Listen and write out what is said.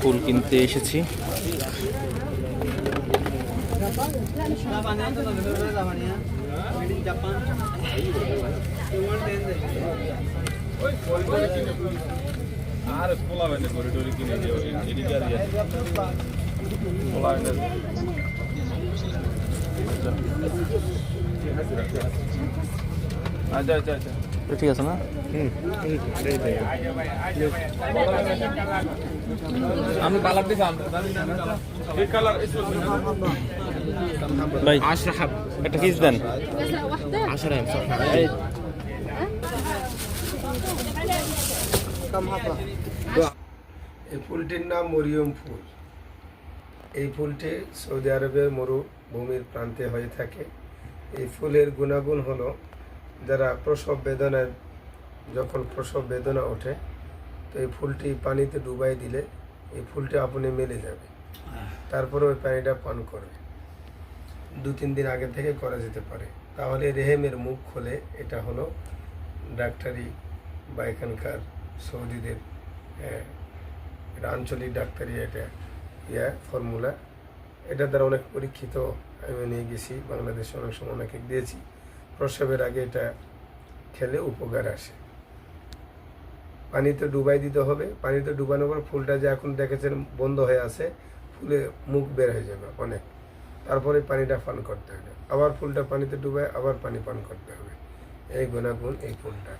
ফুল কিনতে এসেছি। আর পোলা বাইনে করে ডরি কিনে দিও এদিকে আর পোলা বাইনে আচ্ছা আচ্ছা আচ্ছা ঠিক আছে না? আমি কালার দিছি এই কালার ভাই একটা কিস দেন। এই ফুলটির নাম মরিয়ম ফুল। এই ফুলটি সৌদি আরবের মরুভূমির প্রান্তে হয়ে থাকে। এই ফুলের গুণাগুণ হলো, যারা যখন প্রসব বেদনা ওঠে, তো এই ফুলটি পানিতে ডুবাই দিলে এই ফুলটি আপনি মেলে যাবে। তারপরে ওই পানিটা পান করবে। 2-3 দিন আগে থেকে করা যেতে পারে। তাহলে রেহেমের মুখ খোলে। এটা হলো ডাক্তারি বা এখানকার সৌদিদের এটা আঞ্চলিক ডাক্তারি এটা ফর্মুলা। এটা দ্বারা অনেক পরীক্ষিত। আমি নিয়ে গেছি বাংলাদেশে, অনেক সময় অনেকে দিয়েছি। প্রসবের আগে এটা খেলে উপকার আসে। পানিতে ডুবাই দিতে হবে। পানিতে ডুবানোর পর ফুলটা যে এখন দেখেছেন বন্ধ হয়ে আছে, ফুলে মুখ বের হয়ে যাবে অনেক। তারপরে পানিটা পান করতে হবে। আবার ফুলটা পানিতে ডুবায় আবার পানি পান করতে হবে। এই গুণাগুণ এই ফুলটা।